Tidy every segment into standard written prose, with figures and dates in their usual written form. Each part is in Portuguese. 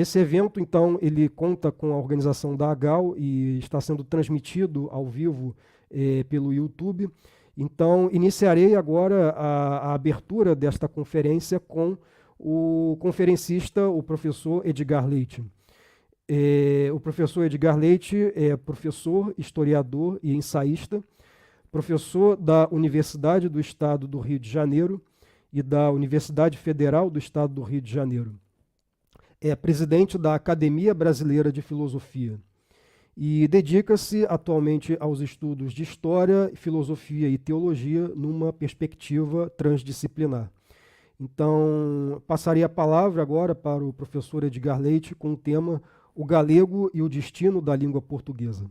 Esse evento, então, ele conta com a organização da AGAL e está sendo transmitido ao vivo pelo YouTube. Então, iniciarei agora a abertura desta conferência com o conferencista, o professor Edgar Leite. O professor Edgar Leite é professor, historiador e ensaísta, professor da Universidade do Estado do Rio de Janeiro e da Universidade Federal do Estado do Rio de Janeiro. É presidente da Academia Brasileira de Filosofia e dedica-se atualmente aos estudos de História, Filosofia e Teologia numa perspectiva transdisciplinar. Então, passaria a palavra agora para o professor Edgar Leite com o tema O Galego e o Destino da Língua Portuguesa.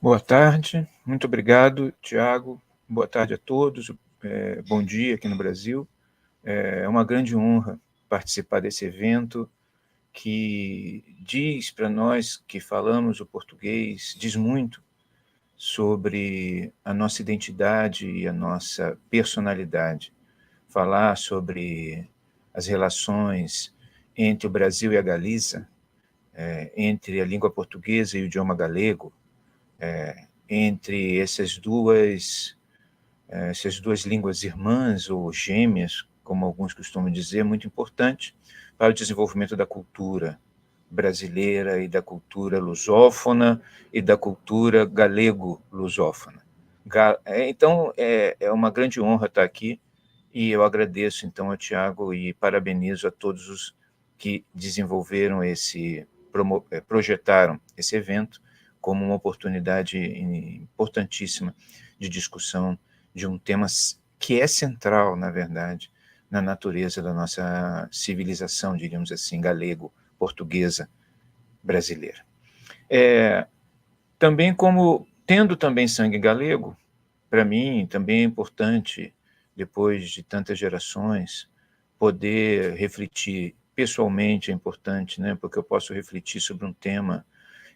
Boa tarde, muito obrigado, Tiago. Boa tarde a todos, bom dia aqui no Brasil. É uma grande honra participar desse evento que diz para nós que falamos o português, diz muito sobre a nossa identidade e a nossa personalidade. Falar sobre as relações entre o Brasil e a Galiza, entre a língua portuguesa e o idioma galego, entre essas duas línguas irmãs ou gêmeas, como alguns costumam dizer, muito importante para o desenvolvimento da cultura brasileira e da cultura lusófona e da cultura galego-lusófona. Então, é uma grande honra estar aqui e eu agradeço, então, ao Tiago e parabenizo a todos os que desenvolveram projetaram esse evento como uma oportunidade importantíssima de discussão de um tema que é central, na verdade, na natureza da nossa civilização, diríamos assim, galego-portuguesa brasileira. Também tendo também sangue galego, para mim também é importante, depois de tantas gerações, poder refletir pessoalmente, é importante, né, porque eu posso refletir sobre um tema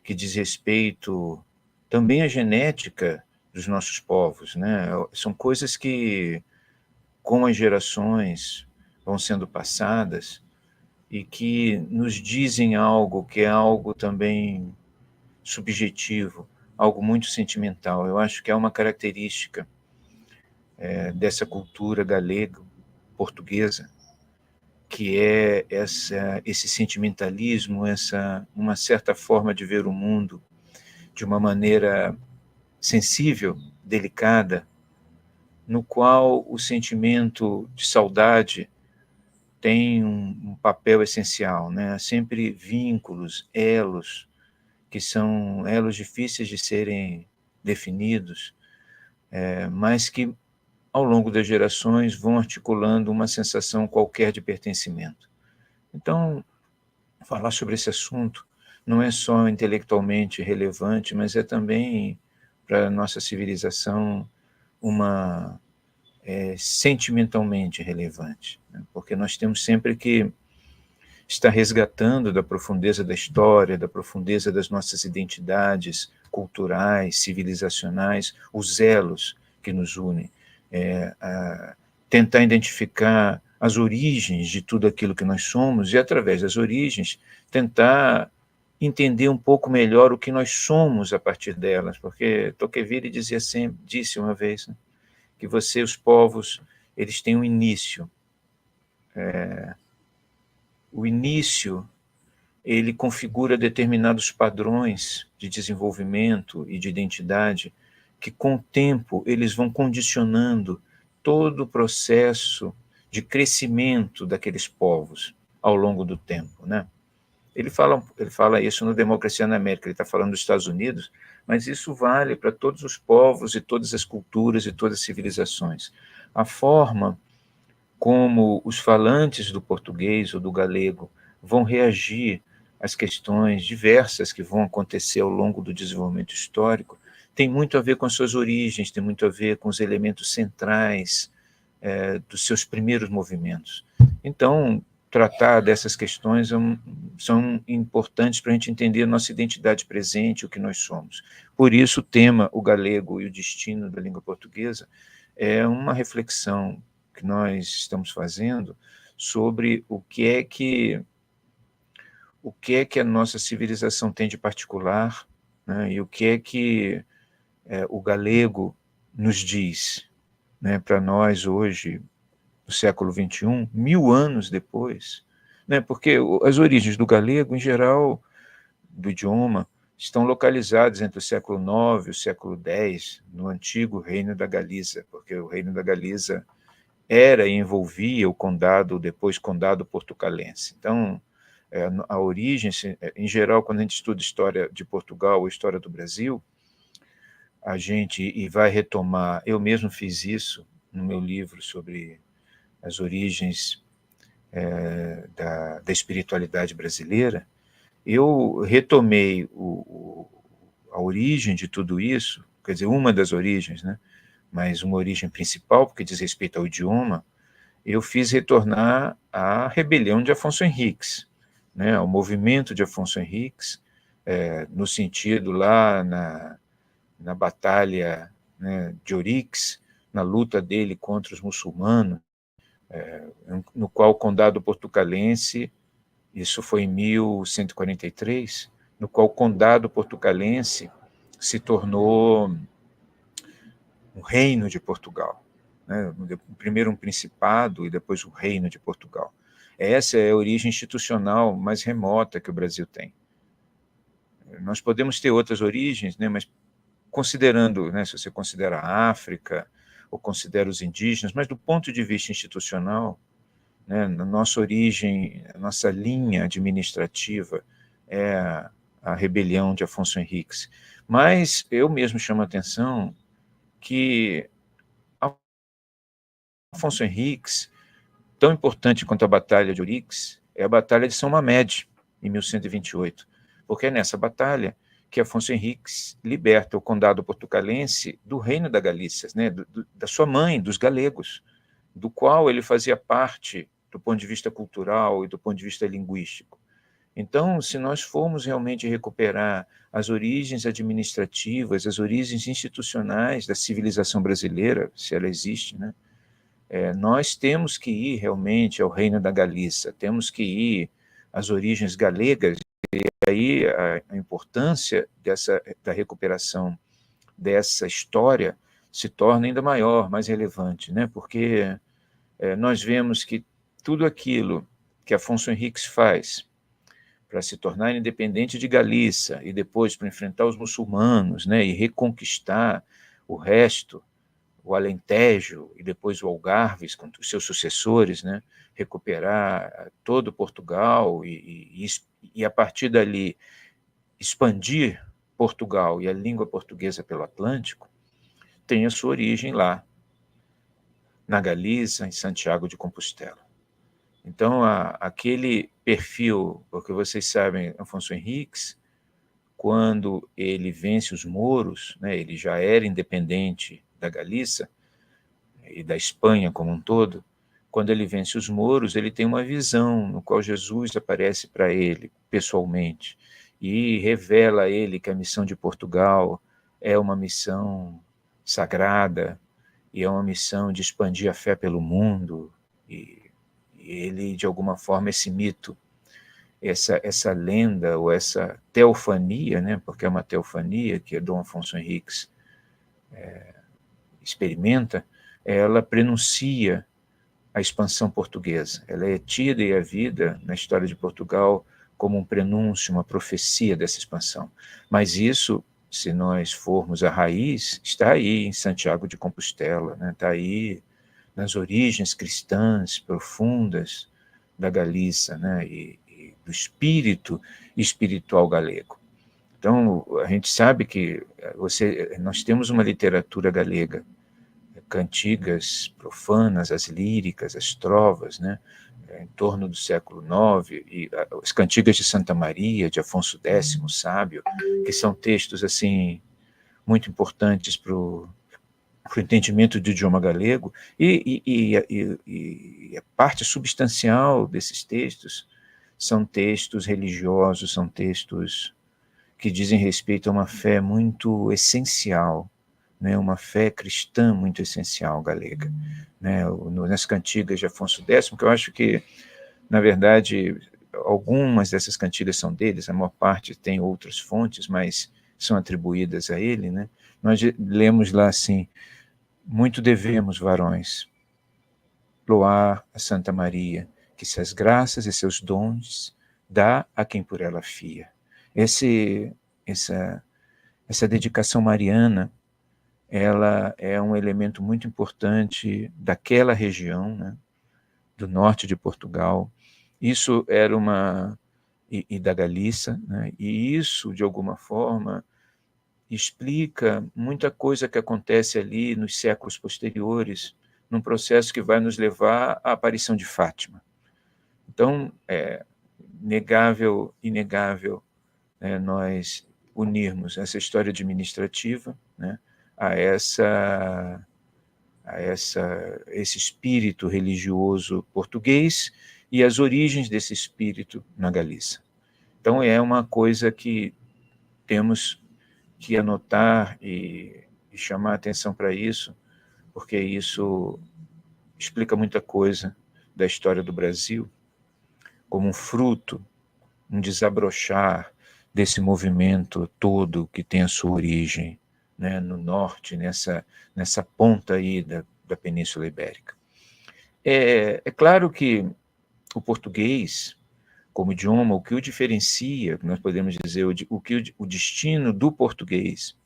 que diz respeito também à genética dos nossos povos, né? São coisas que, com as gerações, vão sendo passadas e que nos dizem algo que é algo também subjetivo, algo muito sentimental. Eu acho que é uma característica dessa cultura galego-portuguesa, que é esse sentimentalismo, uma certa forma de ver o mundo de uma maneira sensível, delicada, no qual o sentimento de saudade tem um papel essencial, né? Há sempre vínculos, elos, que são elos difíceis de serem definidos, mas que, ao longo das gerações, vão articulando uma sensação qualquer de pertencimento. Então, falar sobre esse assunto não é só intelectualmente relevante, mas é também, para a nossa civilização, sentimentalmente relevante, né? Porque nós temos sempre que estar resgatando da profundeza da história, da profundeza das nossas identidades culturais, civilizacionais, os elos que nos unem, tentar identificar as origens de tudo aquilo que nós somos e, através das origens, tentar entender um pouco melhor o que nós somos a partir delas, porque Tocqueville disse uma vez, né, que os povos, eles têm um início. O início, ele configura determinados padrões de desenvolvimento e de identidade que, com o tempo, eles vão condicionando todo o processo de crescimento daqueles povos ao longo do tempo, né? Ele fala isso no Democracia na América, ele está falando dos Estados Unidos, mas isso vale para todos os povos e todas as culturas e todas as civilizações. A forma como os falantes do português ou do galego vão reagir às questões diversas que vão acontecer ao longo do desenvolvimento histórico tem muito a ver com as suas origens, tem muito a ver com os elementos centrais dos seus primeiros movimentos. Então, tratar dessas questões são importantes para a gente entender a nossa identidade presente, o que nós somos. Por isso, o tema, o galego e o destino da língua portuguesa, é uma reflexão que nós estamos fazendo sobre o que é que a nossa civilização tem de particular, né, e o que é que o galego nos diz, né, para nós hoje, no século XXI, 1000 anos depois, né, porque as origens do galego, em geral, do idioma, estão localizadas entre o século IX e o século X, no antigo Reino da Galiza, porque o Reino da Galiza era e envolvia o condado, depois condado portucalense. Então, a origem, em geral, quando a gente estuda história de Portugal ou história do Brasil, a gente vai retomar, eu mesmo fiz isso no meu livro sobre as origens da espiritualidade brasileira, eu retomei a origem de tudo isso, quer dizer, uma das origens, né? Mas uma origem principal, porque diz respeito ao idioma, eu fiz retornar à rebelião de Afonso Henriques, né? Ao movimento de Afonso Henriques, no sentido lá na batalha, né, de Orix, na luta dele contra os muçulmanos, no qual o condado portucalense, isso foi em 1143, no qual o condado portucalense se tornou um reino de Portugal, né? Primeiro um principado e depois o reino de Portugal. Essa é a origem institucional mais remota que o Brasil tem. Nós podemos ter outras origens, né, mas considerando, né, se você considera a África ou considera os indígenas, mas do ponto de vista institucional, né, na nossa origem, a nossa linha administrativa é a rebelião de Afonso Henriques. Mas eu mesmo chamo a atenção que Afonso Henriques, tão importante quanto a Batalha de Orix, é a Batalha de São Mamede, em 1128, porque é nessa batalha que Afonso Henriques liberta o condado portucalense do reino da Galícia, né, da sua mãe, dos galegos, do qual ele fazia parte do ponto de vista cultural e do ponto de vista linguístico. Então, se nós formos realmente recuperar as origens administrativas, as origens institucionais da civilização brasileira, se ela existe, né, nós temos que ir realmente ao Reino da Galícia, temos que ir às origens galegas, e aí a importância da recuperação dessa história se torna ainda maior, mais relevante, né? Porque nós vemos que tudo aquilo que Afonso Henriques faz para se tornar independente de Galícia e depois para enfrentar os muçulmanos, né, e reconquistar o resto, o Alentejo e depois o Algarve, com os seus sucessores, né, recuperar todo Portugal e a partir dali expandir Portugal e a língua portuguesa pelo Atlântico, tem a sua origem lá, na Galiza, em Santiago de Compostela. Então, aquele perfil, porque vocês sabem, Afonso Henriques, quando ele vence os mouros, né, ele já era independente da Galícia e da Espanha como um todo. Quando ele vence os mouros, ele tem uma visão no qual Jesus aparece para ele pessoalmente e revela a ele que a missão de Portugal é uma missão sagrada e é uma missão de expandir a fé pelo mundo. E ele, de alguma forma, esse mito, essa lenda ou essa teofania, né, porque é uma teofania que Dom Afonso Henriques experimenta, ela prenuncia a expansão portuguesa. Ela é tida e é vida na história de Portugal como um prenúncio, uma profecia dessa expansão. Mas isso, se nós formos à raiz, está aí em Santiago de Compostela, né? Está aí nas origens cristãs profundas da Galícia, né? E do espírito espiritual galego. Então, a gente sabe que nós temos uma literatura galega, cantigas profanas, as líricas, as trovas, né, em torno do século IX, e as cantigas de Santa Maria, de Afonso X, sábio, que são textos assim muito importantes para o entendimento do idioma galego, e a parte substancial desses textos são textos religiosos, são textos que dizem respeito a uma fé muito essencial, né, uma fé cristã muito essencial galega, né, nas cantigas de Afonso X, que eu acho que, na verdade, algumas dessas cantigas são deles, a maior parte tem outras fontes, mas são atribuídas a ele, né? Nós lemos lá assim: muito devemos, varões, loar a Santa Maria, que suas graças e seus dons dá a quem por ela fia. Essa dedicação mariana, ela é um elemento muito importante daquela região, né, do norte de Portugal. Isso era e da Galícia, né, e isso, de alguma forma, explica muita coisa que acontece ali nos séculos posteriores, num processo que vai nos levar à aparição de Fátima. Então, é inegável, nós unirmos essa história administrativa, né, a esse espírito religioso português e as origens desse espírito na Galícia. Então, é uma coisa que temos que anotar e chamar atenção para isso, porque isso explica muita coisa da história do Brasil, como um fruto, um desabrochar desse movimento todo que tem a sua origem, né, no norte, nessa ponta aí da Península Ibérica. É claro que o português, como idioma, o que o diferencia, nós podemos dizer, o destino do português,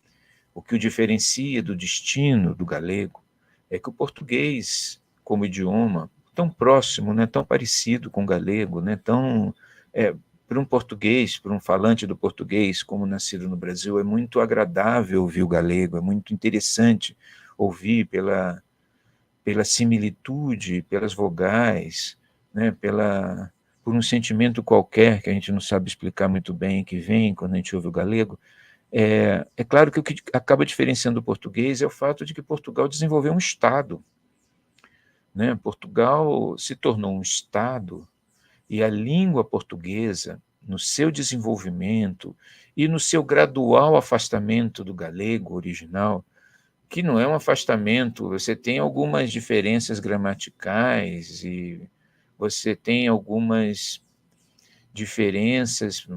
o que o diferencia do destino do galego, é que o português, como idioma, tão próximo, né, tão parecido com o galego, né, para um português, para um falante do português, como nascido no Brasil, é muito agradável ouvir o galego, é muito interessante ouvir pela similitude, pelas vogais, né, por um sentimento qualquer que a gente não sabe explicar muito bem, que vem quando a gente ouve o galego. É claro que o que acaba diferenciando o português é o fato de que Portugal desenvolveu um Estado, né? Portugal se tornou um Estado e a língua portuguesa, no seu desenvolvimento e no seu gradual afastamento do galego original, que não é um afastamento, você tem algumas diferenças gramaticais e você tem algumas diferenças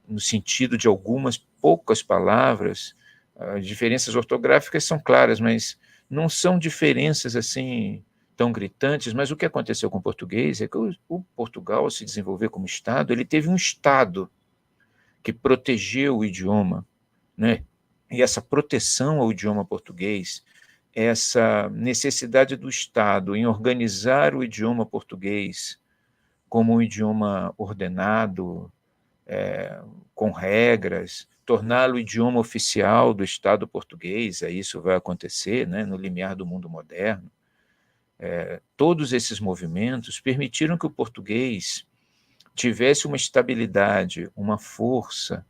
no sentido de algumas poucas palavras, as diferenças ortográficas são claras, mas não são diferenças assim tão gritantes. Mas o que aconteceu com o português é que o Portugal, ao se desenvolver como Estado, ele teve um Estado que protegeu o idioma, né? E essa proteção ao idioma português, essa necessidade do Estado em organizar o idioma português como um idioma ordenado, com regras, torná-lo idioma oficial do Estado português, aí isso vai acontecer, né, no limiar do mundo moderno. Todos esses movimentos permitiram que o português tivesse uma estabilidade, uma força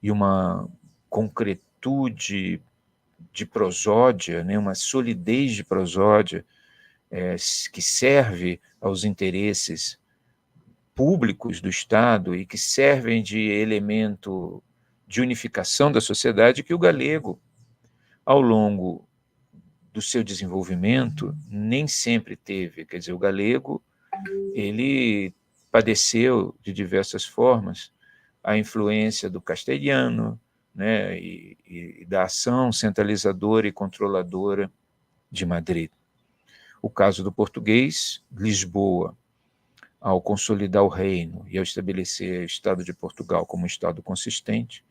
e uma concretude de prosódia, né, uma solidez de prosódia que serve aos interesses públicos do Estado e que servem de elemento de unificação da sociedade, que o galego, ao longo do seu desenvolvimento, nem sempre teve. Quer dizer, o galego, ele padeceu de diversas formas a influência do castelhano, né, e da ação centralizadora e controladora de Madrid. O caso do português, Lisboa, ao consolidar o reino e ao estabelecer o Estado de Portugal como um Estado consistente,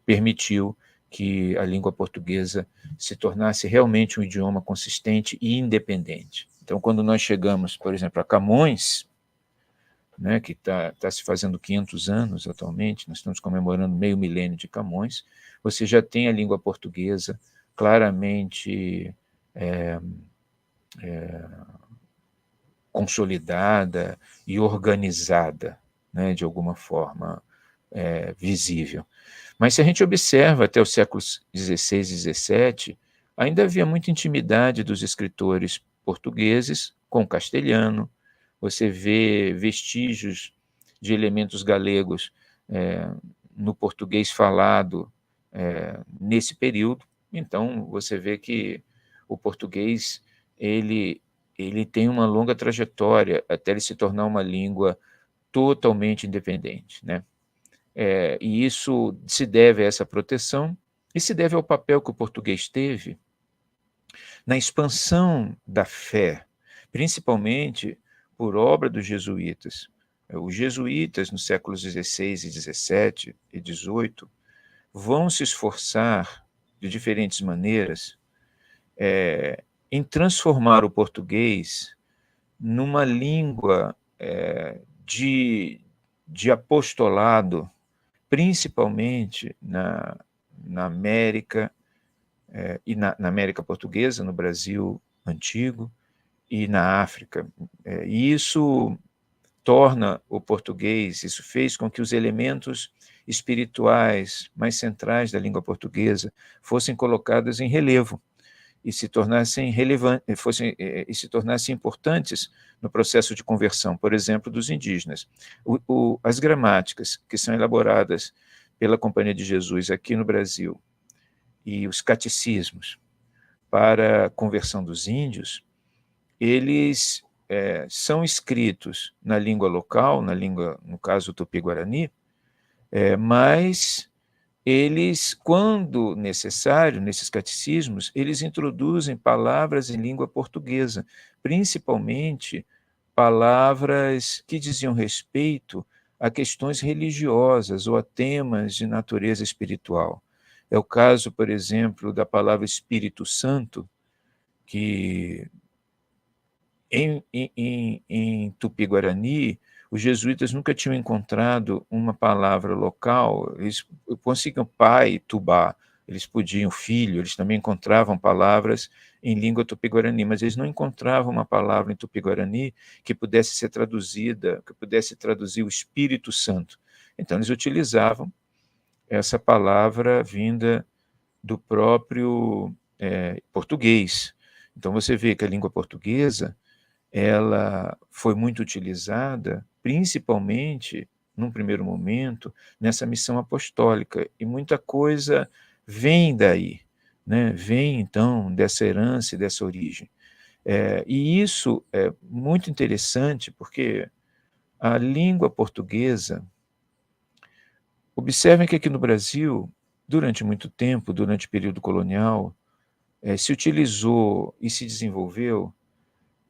permitiu que a língua portuguesa se tornasse realmente um idioma consistente e independente. Então, quando nós chegamos, por exemplo, a Camões, né, que está se fazendo 500 anos atualmente, nós estamos comemorando meio milênio de Camões, você já tem a língua portuguesa claramente consolidada e organizada, né, de alguma forma visível. Mas se a gente observa até os séculos XVI e XVII, ainda havia muita intimidade dos escritores portugueses com o castelhano. Você vê vestígios de elementos galegos no português falado nesse período, Então, você vê que o português, ele tem uma longa trajetória até ele se tornar uma língua totalmente independente, né? E isso se deve a essa proteção e se deve ao papel que o português teve na expansão da fé, principalmente por obra dos jesuítas. Os jesuítas, nos séculos XVI e XVII e XVIII, vão se esforçar de diferentes maneiras em transformar o português numa língua de apostolado, principalmente na América, e na América Portuguesa, no Brasil antigo, e na África. E isso torna o português, isso fez com que os elementos espirituais mais centrais da língua portuguesa fossem colocados em relevo e se tornassem relevantes, e se tornassem importantes no processo de conversão, por exemplo, dos indígenas. As gramáticas que são elaboradas pela Companhia de Jesus aqui no Brasil e os catecismos para a conversão dos índios, eles são escritos na língua local, na língua, no caso, Tupi-Guarani, mas eles, quando necessário, nesses catecismos, eles introduzem palavras em língua portuguesa, principalmente palavras que diziam respeito a questões religiosas ou a temas de natureza espiritual. É o caso, por exemplo, da palavra Espírito Santo, que em Tupi-Guarani, os jesuítas nunca tinham encontrado uma palavra local. Eles conseguiam pai, Tubá, eles podiam filho, eles também encontravam palavras em língua tupi-guarani, mas eles não encontravam uma palavra em tupi-guarani que pudesse ser traduzida, que pudesse traduzir o Espírito Santo. Então, eles utilizavam essa palavra vinda do próprio português. Então, você vê que a língua portuguesa ela foi muito utilizada, principalmente, num primeiro momento, nessa missão apostólica, e muita coisa vem daí, né? Vem, então, dessa herança e dessa origem. E isso é muito interessante, porque a língua portuguesa, observem que aqui no Brasil, durante muito tempo, durante o período colonial, se utilizou e se desenvolveu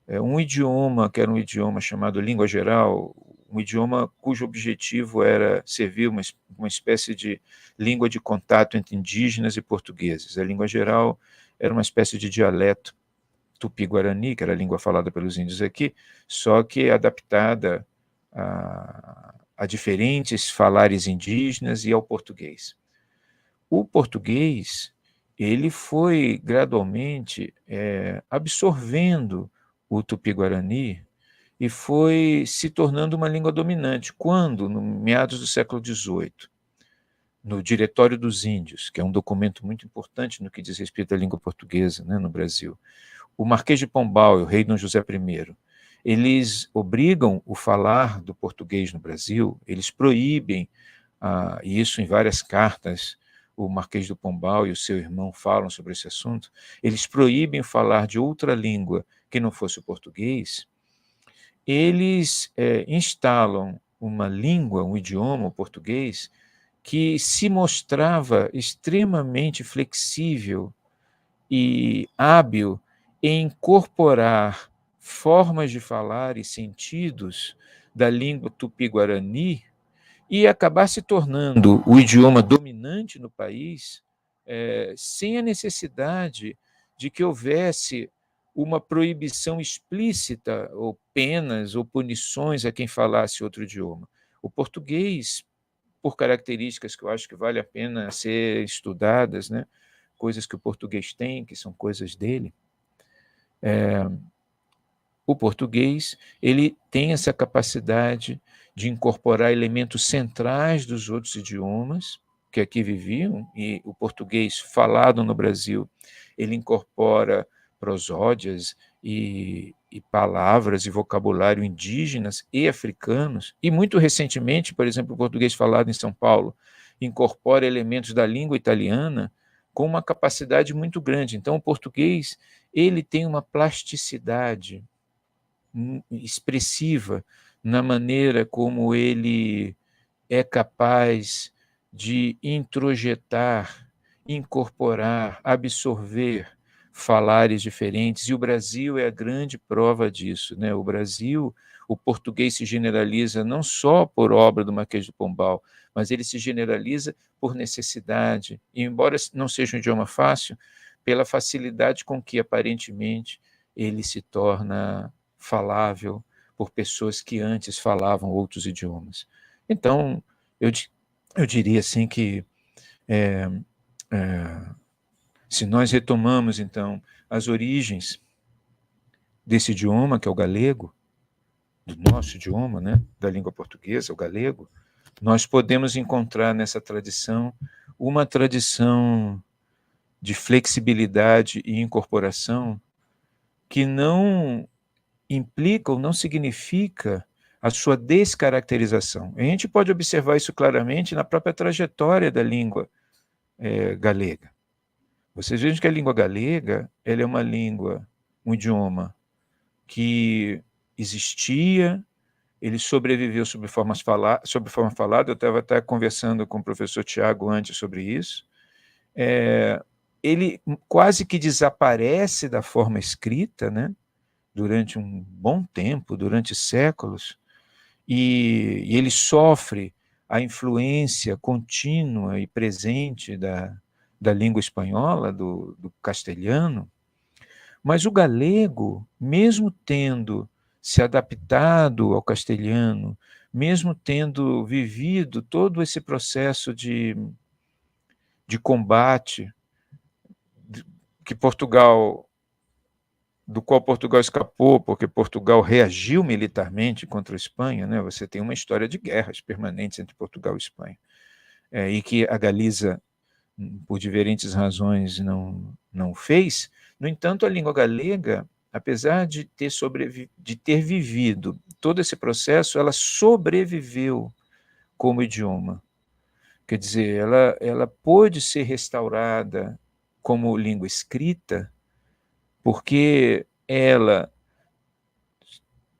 um idioma, que era um idioma chamado língua geral, um idioma cujo objetivo era servir uma espécie de língua de contato entre indígenas e portugueses. A língua geral era uma espécie de dialeto tupi-guarani, que era a língua falada pelos índios aqui, só que adaptada a diferentes falares indígenas e ao português. O português, ele foi gradualmente absorvendo o Tupi-Guarani e foi se tornando uma língua dominante. Quando, no meados do século XVIII, no Diretório dos Índios, que é um documento muito importante no que diz respeito à língua portuguesa, né, no Brasil, o Marquês de Pombal e o rei Dom José I, eles obrigam o falar do português no Brasil, eles proíbem, isso em várias cartas, o Marquês do Pombal e o seu irmão falam sobre esse assunto, eles proíbem falar de outra língua que não fosse o português. Eles instalam uma língua, um idioma, o português, que se mostrava extremamente flexível e hábil em incorporar formas de falar e sentidos da língua tupi-guarani e acabar se tornando o idioma dominante no país, sem a necessidade de que houvesse uma proibição explícita, ou penas, ou punições a quem falasse outro idioma. O português, por características que eu acho que vale a pena ser estudadas, né? Coisas que o português tem, que são coisas dele, o português ele tem essa capacidade de incorporar elementos centrais dos outros idiomas que aqui viviam, e o português falado no Brasil, ele incorpora prosódias e palavras e vocabulário indígenas e africanos, e muito recentemente, por exemplo, o português falado em São Paulo incorpora elementos da língua italiana com uma capacidade muito grande. Então, o português ele tem uma plasticidade expressiva na maneira como ele é capaz de introjetar, incorporar, absorver falares diferentes, e o Brasil é a grande prova disso, né? O Brasil, o português se generaliza não só por obra do Marquês de Pombal, mas ele se generaliza por necessidade, e embora não seja um idioma fácil, pela facilidade com que aparentemente ele se torna falável por pessoas que antes falavam outros idiomas. Então, eu diria assim que é, se nós retomamos, então, as origens desse idioma, que é o galego, do nosso idioma, né, da língua portuguesa, o galego, nós podemos encontrar nessa tradição uma tradição de flexibilidade e incorporação que não implica ou não significa a sua descaracterização. A gente pode observar isso claramente na própria trajetória da língua galega. Vocês vejam que a língua galega ela é uma língua, um idioma que existia, ele sobreviveu sob forma falada. Eu estava até conversando com o professor Tiago antes sobre isso. Ele quase que desaparece da forma escrita, né? Durante um bom tempo, durante séculos, e ele sofre a influência contínua e presente da língua espanhola, do castelhano, mas o galego, mesmo tendo se adaptado ao castelhano, mesmo tendo vivido todo esse processo de combate que do qual Portugal escapou, porque Portugal reagiu militarmente contra a Espanha, né? Você tem uma história de guerras permanentes entre Portugal e Espanha, e que a Galiza, por diferentes razões, não fez. No entanto, a língua galega, apesar de ter vivido todo esse processo, ela sobreviveu como idioma. Quer dizer, ela pôde ser restaurada como língua escrita, porque ela,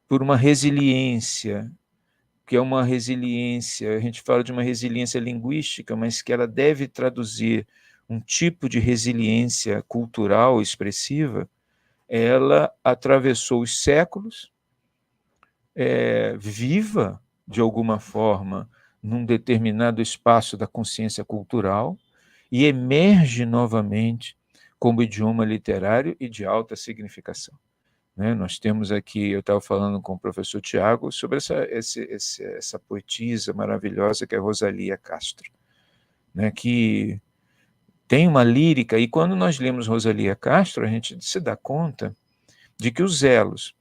por uma resiliência, que é uma resiliência, a gente fala de uma resiliência linguística, mas que ela deve traduzir um tipo de resiliência cultural expressiva, ela atravessou os séculos, viva, de alguma forma, num determinado espaço da consciência cultural, e emerge novamente como idioma literário e de alta significação. Né? Nós temos aqui, eu estava falando com o professor Tiago sobre essa poetisa maravilhosa que é Rosalía Castro, né? Que tem uma lírica, e quando nós lemos Rosalía Castro, a gente se dá conta de que os elos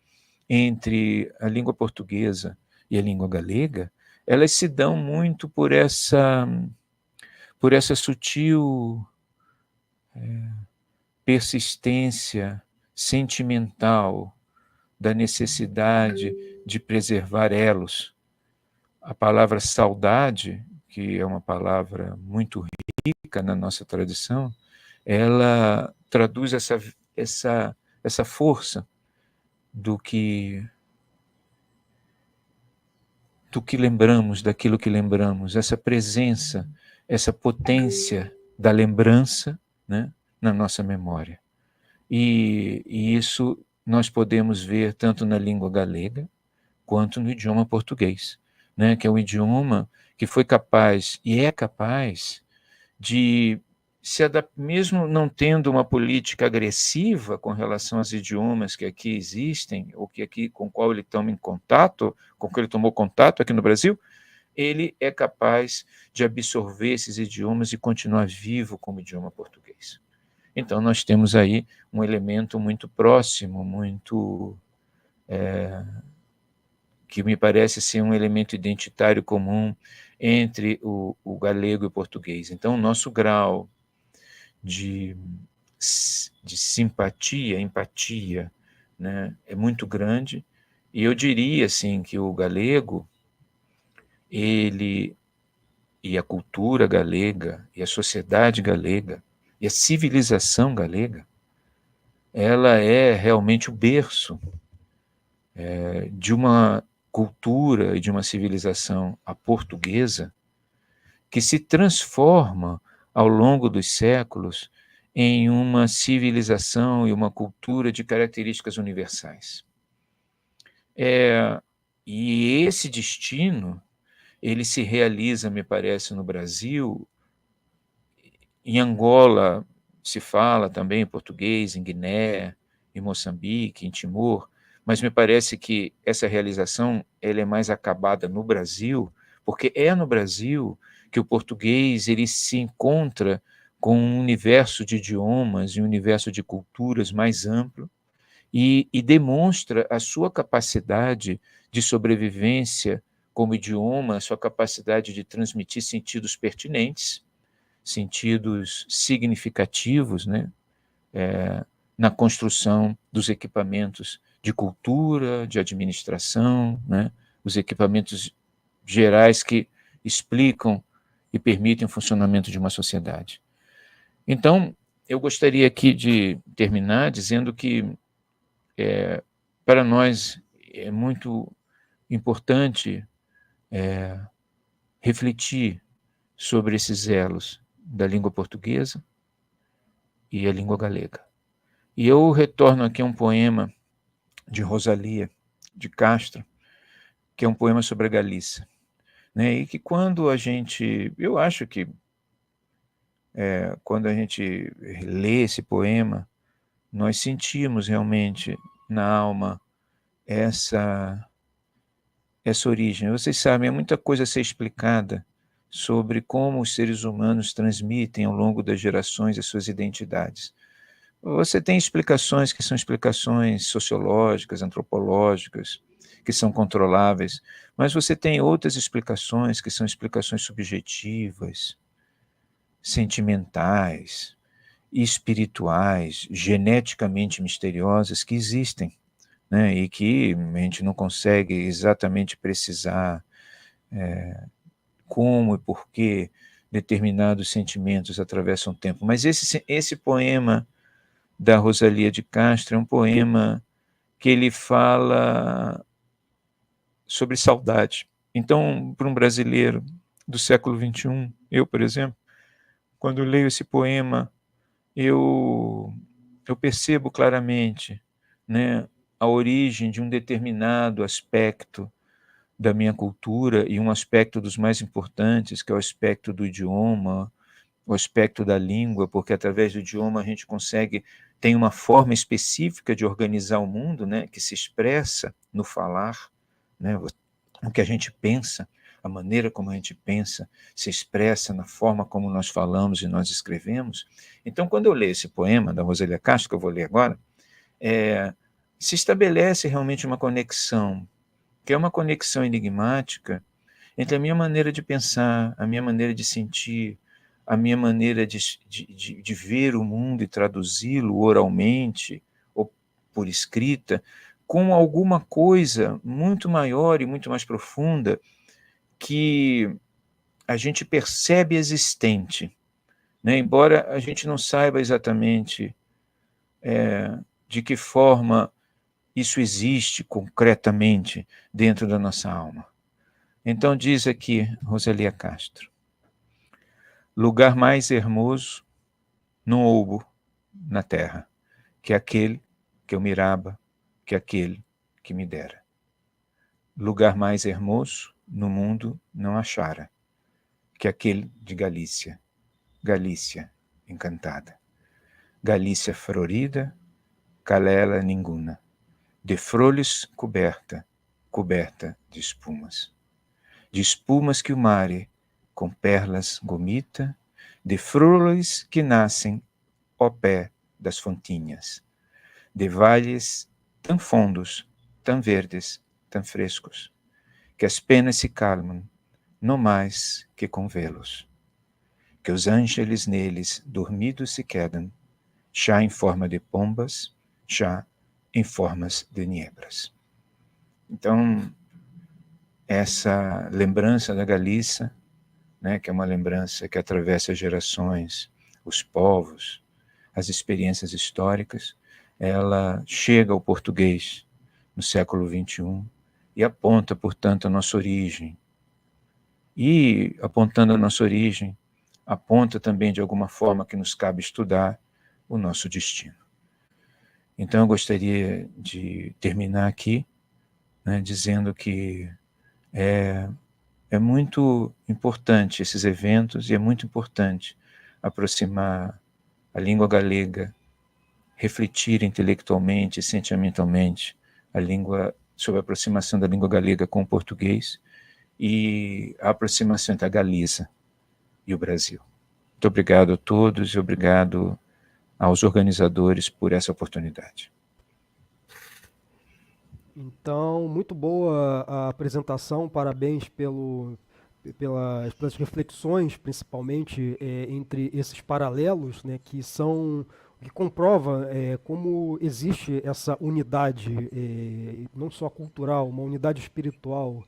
entre a língua portuguesa e a língua galega, elas se dão muito por essa sutil persistência sentimental da necessidade de preservar elos. A palavra saudade, que é uma palavra muito rica na nossa tradição, ela traduz essa força do que lembramos, daquilo que lembramos, essa presença, essa potência da lembrança, né, na nossa memória. E isso nós podemos ver tanto na língua galega quanto no idioma português, né, que é um idioma que foi capaz e é capaz de se adaptar, mesmo não tendo uma política agressiva com relação aos idiomas que aqui existem, ou que aqui com qual ele toma em contato, com que ele tomou contato aqui no Brasil, ele é capaz de absorver esses idiomas e continuar vivo como idioma português. Então, nós temos aí um elemento muito próximo, muito que me parece ser um elemento identitário comum entre o galego e o português. Então, o nosso grau de simpatia, empatia, né, é muito grande, e eu diria assim que o galego, ele e a cultura galega e a sociedade galega E a civilização galega, ela é realmente o berço de uma cultura e de uma civilização, a portuguesa, que se transforma ao longo dos séculos em uma civilização e uma cultura de características universais. E esse destino, ele se realiza, me parece, no Brasil. Em Angola se fala também português, em Guiné, em Moçambique, em Timor, mas me parece que essa realização ela é mais acabada no Brasil, porque é no Brasil que o português ele se encontra com um universo de idiomas e um universo de culturas mais amplo e demonstra a sua capacidade de sobrevivência como idioma, a sua capacidade de transmitir sentidos pertinentes, sentidos significativos, né, na construção dos equipamentos de cultura, de administração, né, os equipamentos gerais que explicam e permitem o funcionamento de uma sociedade. Então, eu gostaria aqui de terminar dizendo que, para nós, é muito importante refletir sobre esses elos da língua portuguesa e a língua galega. E eu retorno aqui a um poema de Rosalia de Castro, que é um poema sobre a Galícia, né? E que quando a gente, eu acho que quando a gente lê esse poema, nós sentimos realmente na alma essa origem. Vocês sabem, há muita coisa a ser explicada sobre como os seres humanos transmitem ao longo das gerações as suas identidades. Você tem explicações que são explicações sociológicas, antropológicas, que são controláveis, mas você tem outras explicações que são explicações subjetivas, sentimentais, espirituais, geneticamente misteriosas que existem, né? E que a gente não consegue exatamente precisar como e por que determinados sentimentos atravessam o tempo. Mas esse poema da Rosalia de Castro é um poema que ele fala sobre saudade. Então, para um brasileiro do século XXI, eu, por exemplo, quando leio esse poema, eu percebo claramente, né, a origem de um determinado aspecto da minha cultura e um aspecto dos mais importantes, que é o aspecto do idioma, o aspecto da língua, porque através do idioma a gente tem uma forma específica de organizar o mundo, né, que se expressa no falar, né, o que a gente pensa, a maneira como a gente pensa se expressa na forma como nós falamos e nós escrevemos. Então, quando eu leio esse poema da Rosalia Castro, que eu vou ler agora, se estabelece realmente uma conexão, que é uma conexão enigmática entre a minha maneira de pensar, a minha maneira de sentir, a minha maneira de ver o mundo e traduzi-lo oralmente ou por escrita, com alguma coisa muito maior e muito mais profunda que a gente percebe existente, né? Embora a gente não saiba exatamente de que forma isso existe concretamente dentro da nossa alma. Então diz aqui Rosalia Castro: lugar mais hermoso não houve na terra que aquele que eu mirava, que aquele que me dera. Lugar mais hermoso no mundo não achara que aquele de Galícia, Galícia encantada. Galícia florida, calela ninguna, de flores coberta, coberta de espumas que o mare com perlas gomita, de flores que nascem ao pé das fontinhas, de vales tão fundos, tão verdes, tão frescos, que as penas se calmam, não mais que com velos, que os ângeles neles dormidos se quedam, já em forma de pombas, já em formas de niebras. Então, essa lembrança da Galícia, né, que é uma lembrança que atravessa gerações, os povos, as experiências históricas, ela chega ao português no século XXI e aponta, portanto, a nossa origem. E, apontando a nossa origem, aponta também, de alguma forma, que nos cabe estudar o nosso destino. Então, eu gostaria de terminar aqui, né, dizendo que é muito importante esses eventos e é muito importante aproximar a língua galega, refletir intelectualmente e sentimentalmente sobre a aproximação da língua galega com o português e a aproximação entre a Galiza e o Brasil. Muito obrigado a todos e obrigado aos organizadores por essa oportunidade. Então, muito boa a apresentação, parabéns pelas reflexões, principalmente entre esses paralelos, né, que comprova como existe essa unidade, não só cultural, uma unidade espiritual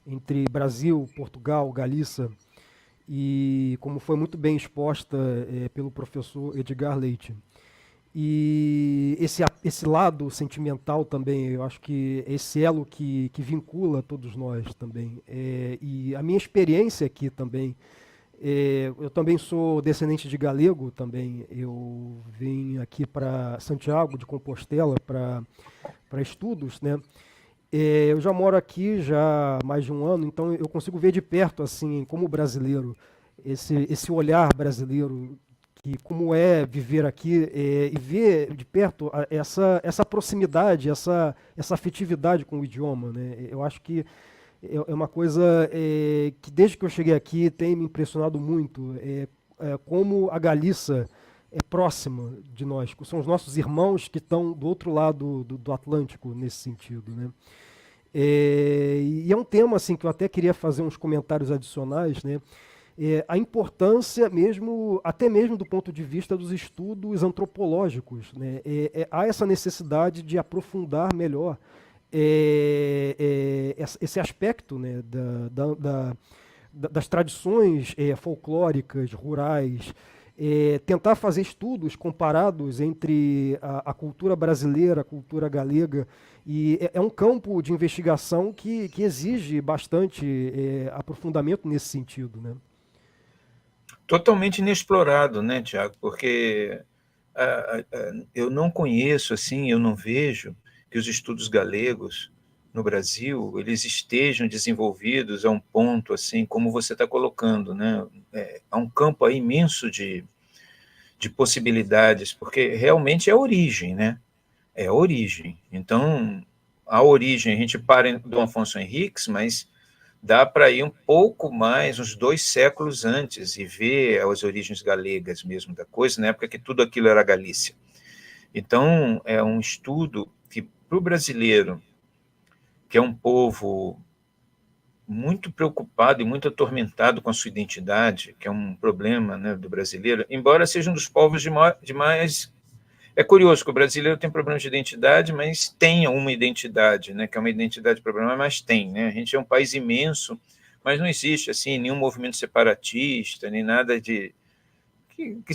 entre Brasil, Portugal, Galiza, e como foi muito bem exposta pelo professor Edgar Leite. E esse lado sentimental também, eu acho que esse elo que vincula todos nós também. E a minha experiência aqui também, eu também sou descendente de galego também, eu vim aqui para Santiago de Compostela para estudos, né? Eu já moro aqui já há mais de um ano, então eu consigo ver de perto, assim, como brasileiro, esse olhar brasileiro, que como é viver aqui e ver de perto essa proximidade, essa afetividade com o idioma, né? Eu acho que é uma coisa que desde que eu cheguei aqui tem me impressionado muito, como a Galícia é próxima de nós, são os nossos irmãos que estão do outro lado do Atlântico nesse sentido, né? E é um tema assim que eu até queria fazer uns comentários adicionais, né? A importância mesmo, até mesmo do ponto de vista dos estudos antropológicos, né? Há essa necessidade de aprofundar melhor esse aspecto, né, das tradições folclóricas, rurais, tentar fazer estudos comparados entre a cultura brasileira, a cultura galega, e é um campo de investigação que exige bastante aprofundamento nesse sentido, né? Totalmente inexplorado, né, Tiago? Porque eu não conheço, assim, eu não vejo que os estudos galegos no Brasil eles estejam desenvolvidos a um ponto assim como você está colocando, né? Há um campo aí imenso de possibilidades, porque realmente é a origem, né? É a origem. Então, a origem, a gente para em Dom Afonso Henriques, mas dá para ir um pouco mais, uns 2 séculos antes, e ver as origens galegas mesmo da coisa, na época que tudo aquilo era Galícia. Então, é um estudo que, para o brasileiro, que é um povo muito preocupado e muito atormentado com a sua identidade, que é um problema, né, do brasileiro, embora seja um dos povos de mais. É curioso que o brasileiro tem problema de identidade, mas tem uma identidade, né, que é uma identidade problemática, mas tem. Né? A gente é um país imenso, mas não existe assim nenhum movimento separatista, nem nada que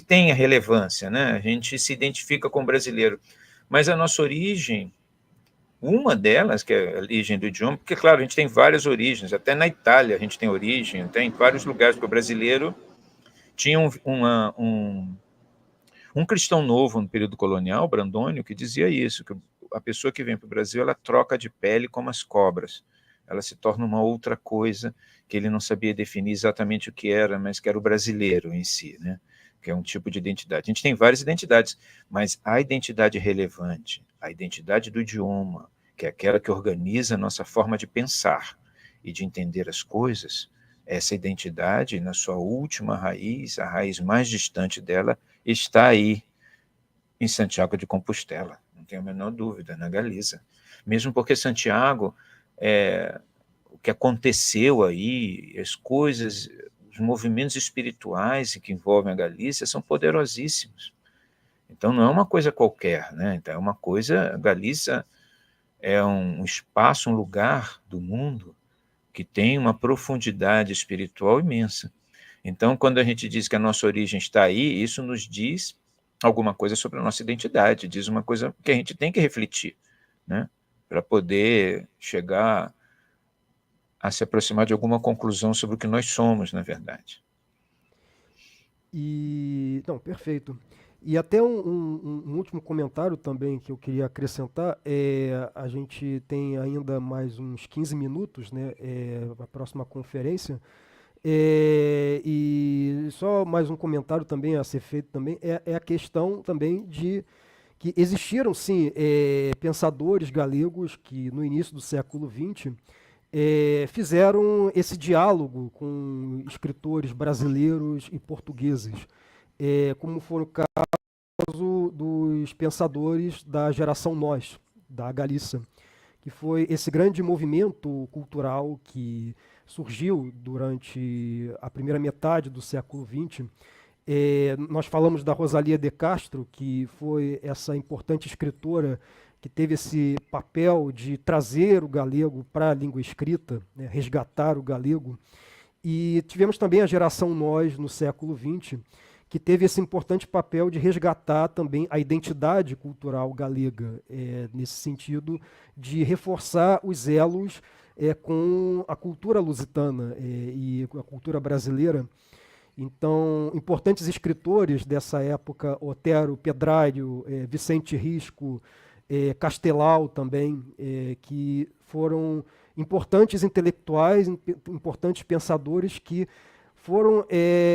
tenha relevância. Né? A gente se identifica com o brasileiro. Mas a nossa origem, uma delas, que é a origem do idioma, porque, claro, a gente tem várias origens, até na Itália a gente tem origem, até em vários lugares, porque o brasileiro tinha um cristão novo no período colonial, Brandônio, que dizia isso, que a pessoa que vem para o Brasil, ela troca de pele como as cobras, ela se torna uma outra coisa que ele não sabia definir exatamente o que era, mas que era o brasileiro em si, né? Que é um tipo de identidade. A gente tem várias identidades, mas a identidade relevante, a identidade do idioma, que é aquela que organiza a nossa forma de pensar e de entender as coisas, essa identidade, na sua última raiz, a raiz mais distante dela, está aí em Santiago de Compostela, não tenho a menor dúvida, na Galiza. Mesmo porque Santiago, o que aconteceu aí, as coisas, os movimentos espirituais que envolvem a Galícia são poderosíssimos. Então não é uma coisa qualquer, né? Então é uma coisa, a Galícia é um espaço, um lugar do mundo que tem uma profundidade espiritual imensa. Então, quando a gente diz que a nossa origem está aí, isso nos diz alguma coisa sobre a nossa identidade, diz uma coisa que a gente tem que refletir, né? Para poder chegar a se aproximar de alguma conclusão sobre o que nós somos, na verdade. Não, perfeito. E até um último comentário também que eu queria acrescentar a gente tem ainda mais uns 15 minutos, né, a próxima conferência, e só mais um comentário também a ser feito também é a questão também de que existiram sim pensadores galegos que no início do século XX fizeram esse diálogo com escritores brasileiros e portugueses, como foi o caso dos pensadores da geração Nós, da Galícia, que foi esse grande movimento cultural que surgiu durante a primeira metade do século XX. Nós falamos da Rosalía de Castro, que foi essa importante escritora que teve esse papel de trazer o galego para a língua escrita, né, resgatar o galego. E tivemos também a geração Nós, no século XX, que teve esse importante papel de resgatar também a identidade cultural galega, nesse sentido de reforçar os elos com a cultura lusitana e a cultura brasileira. Então, importantes escritores dessa época, Otero Pedrário, Vicente Risco, Castelau também, que foram importantes intelectuais, importantes pensadores que foram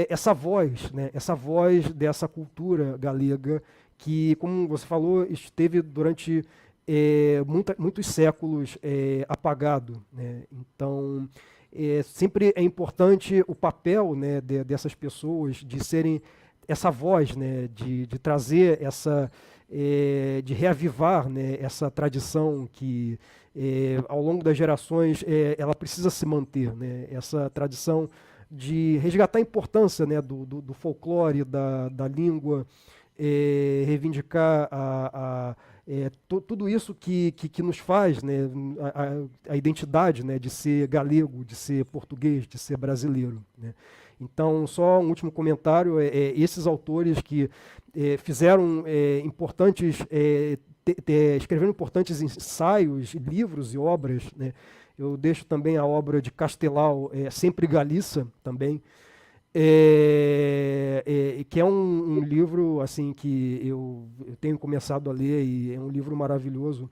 essa voz, né, essa voz dessa cultura galega que, como você falou, esteve durante muitos séculos apagado, né? Então, sempre é importante o papel, né, dessas pessoas de serem essa voz, né, de trazer essa, de reavivar, né, essa tradição que ao longo das gerações ela precisa se manter, né, essa tradição de resgatar a importância, né, do folclore, da língua, reivindicar tudo isso que nos faz, né, a identidade, né, de ser galego, de ser português, de ser brasileiro, né. Então, só um último comentário, esses autores que fizeram importantes, escreveram importantes ensaios, livros e obras, né. Eu deixo também a obra de Castelau, Sempre Galícia, também, que é um livro assim que eu tenho começado a ler e é um livro maravilhoso.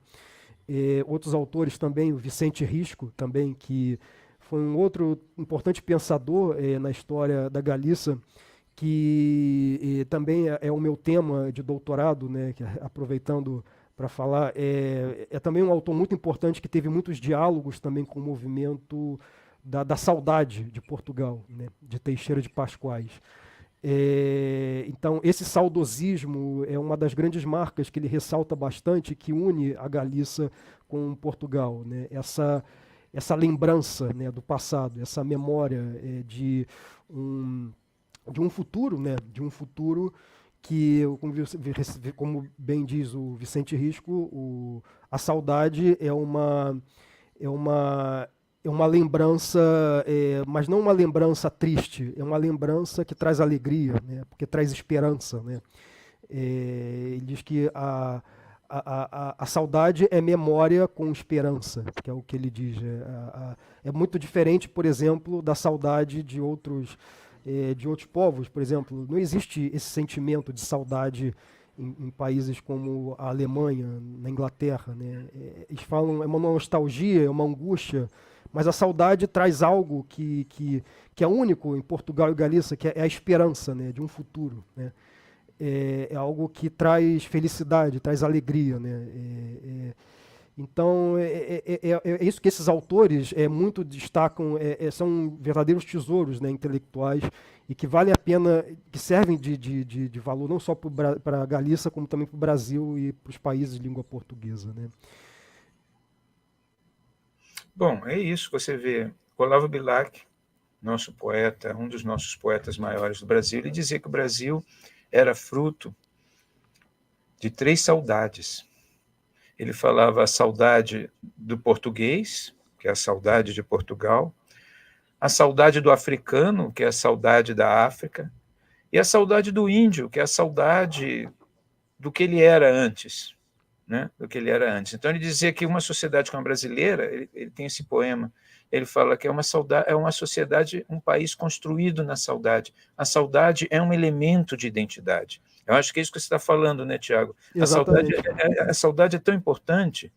Outros autores também, o Vicente Risco, também, que foi um outro importante pensador na história da Galícia, que também é o meu tema de doutorado, né, que, aproveitando para falar, é também um autor muito importante que teve muitos diálogos também com o movimento da saudade de Portugal, né, de Teixeira de Pascoais. Então, esse saudosismo é uma das grandes marcas que ele ressalta bastante, que une a Galícia com Portugal, né? Essa lembrança, né, do passado, essa memória de um futuro, né, de um futuro que, como bem diz o Vicente Risco, a saudade é uma lembrança, mas não uma lembrança triste, é uma lembrança que traz alegria, né? Porque traz esperança, né? Ele diz que a saudade é memória com esperança, que é o que ele diz. É muito diferente, por exemplo, da saudade de outros povos, por exemplo. Não existe esse sentimento de saudade em países como a Alemanha, na Inglaterra, né? Eles falam, é uma nostalgia, é uma angústia, mas a saudade traz algo que é único em Portugal e Galícia, que é a esperança, né, de um futuro, né? É algo que traz felicidade, traz alegria, né? Então, é isso que esses autores muito destacam, são verdadeiros tesouros, né, intelectuais, e que valem a pena, que servem de valor não só para a Galícia, como também para o Brasil e para os países de língua portuguesa, né? Bom, é isso, você vê, Olavo Bilac, nosso poeta, um dos nossos poetas maiores do Brasil, ele dizia que o Brasil era fruto de 3 saudades. Ele falava a saudade do português, que é a saudade de Portugal, a saudade do africano, que é a saudade da África, e a saudade do índio, que é a saudade do que ele era antes, né? Do que ele era antes. Então ele dizia que uma sociedade como a brasileira, ele tem esse poema, ele fala que é uma sociedade, um país construído na saudade. A saudade é um elemento de identidade. Eu acho que é isso que você está falando, né, Tiago? Exatamente. A saudade é tão importante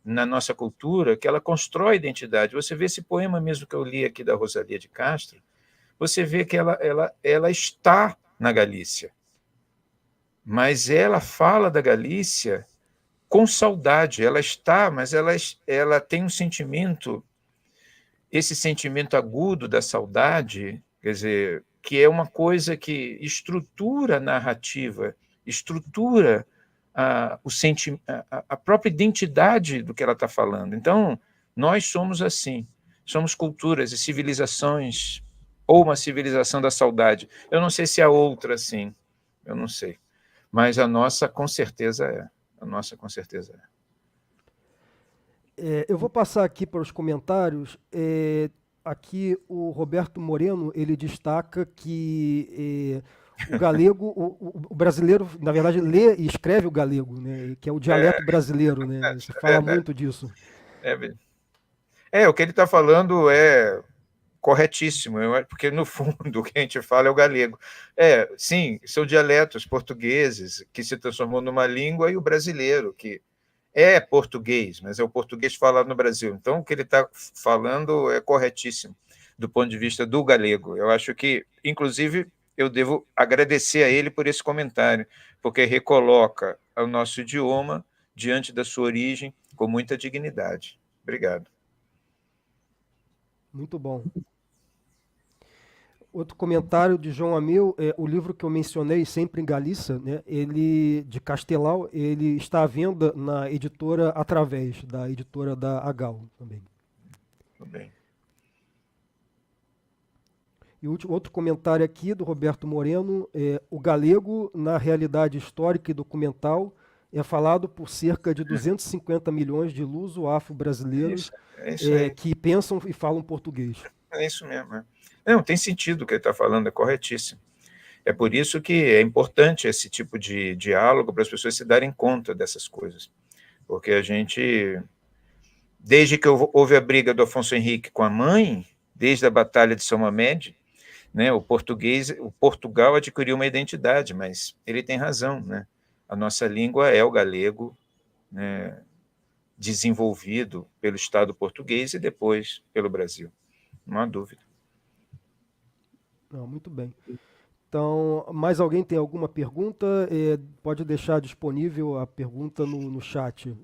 na nossa cultura que ela constrói identidade. Você vê esse poema mesmo que eu li aqui da Rosalia de Castro, você vê que ela está na Galícia, mas ela fala da Galícia com saudade. Ela está, mas ela tem um sentimento, esse sentimento agudo da saudade, quer dizer, que é uma coisa que estrutura a narrativa, estrutura a própria identidade do que ela está falando. Então, nós somos assim, somos culturas e civilizações, ou uma civilização da saudade. Eu não sei se há outra assim, eu não sei. Mas a nossa, com certeza, é. A nossa, com certeza, é. Eu vou passar aqui para os comentários. Aqui o Roberto Moreno, ele destaca que o galego, o brasileiro, na verdade, lê e escreve o galego, né, que é o dialeto brasileiro, né? Se fala muito disso. O que ele está falando é corretíssimo, porque no fundo o que a gente fala é o galego. Sim, são dialetos portugueses que se transformou numa língua, e o brasileiro, que é português, mas é o português falado no Brasil. Então, o que ele está falando é corretíssimo do ponto de vista do galego. Eu acho que, inclusive, eu devo agradecer a ele por esse comentário, porque recoloca o nosso idioma diante da sua origem com muita dignidade. Obrigado. Muito bom. Outro comentário de João Amil, o livro que eu mencionei, Sempre em Galícia, né, ele, de Castelau, ele está à venda na editora Através, da editora da Agal também. Tudo bem. E outro comentário aqui do Roberto Moreno, o galego, na realidade histórica e documental, é falado por cerca de 250 milhões de luso-afro-brasileiros que pensam e falam português. É isso mesmo. Não, tem sentido o que ele está falando, é corretíssimo. É por isso que é importante esse tipo de diálogo, para as pessoas se darem conta dessas coisas. Porque a gente, desde que houve a briga do Afonso Henrique com a mãe, desde a Batalha de São Mamede, né, o Portugal adquiriu uma identidade, mas ele tem razão, né? A nossa língua é o galego, né, desenvolvido pelo Estado português e depois pelo Brasil. Não há dúvida. Não, muito bem. Então, mais alguém tem alguma pergunta? Pode deixar disponível a pergunta no chat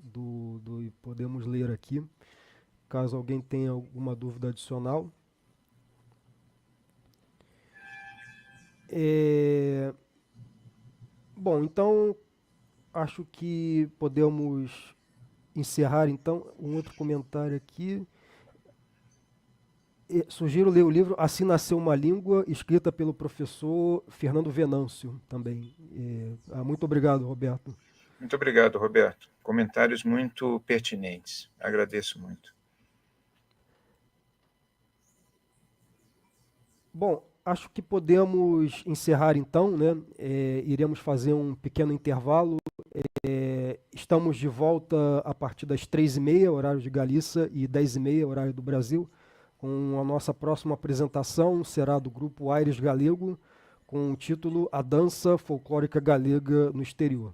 podemos ler aqui, caso alguém tenha alguma dúvida adicional. Bom, então acho que podemos encerrar então. Um outro comentário aqui. Sugiro ler o livro Assim Nasceu uma Língua, escrita pelo professor Fernando Venâncio também. Muito obrigado, Roberto. Muito obrigado, Roberto. Comentários muito pertinentes. Agradeço muito. Bom, acho que podemos encerrar então, né? Iremos fazer um pequeno intervalo. Estamos de volta a partir das 3h30, horário de Galícia, e 10h30, horário do Brasil. Com a nossa próxima apresentação será do grupo Aires Galego, com o título A Dança Folclórica Galega no Exterior.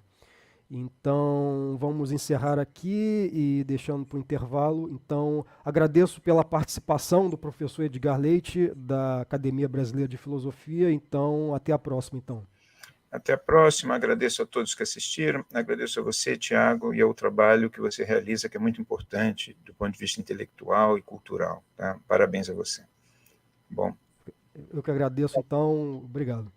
Então, vamos encerrar aqui e deixando para o intervalo. Então, agradeço pela participação do professor Edgar Leite, da Academia Brasileira de Filosofia. Então, até a próxima, então. Até a próxima. Agradeço a todos que assistiram. Agradeço a você, Tiago, e ao trabalho que você realiza, que é muito importante do ponto de vista intelectual e cultural. Tá? Parabéns a você. Bom. Eu que agradeço, então. Obrigado.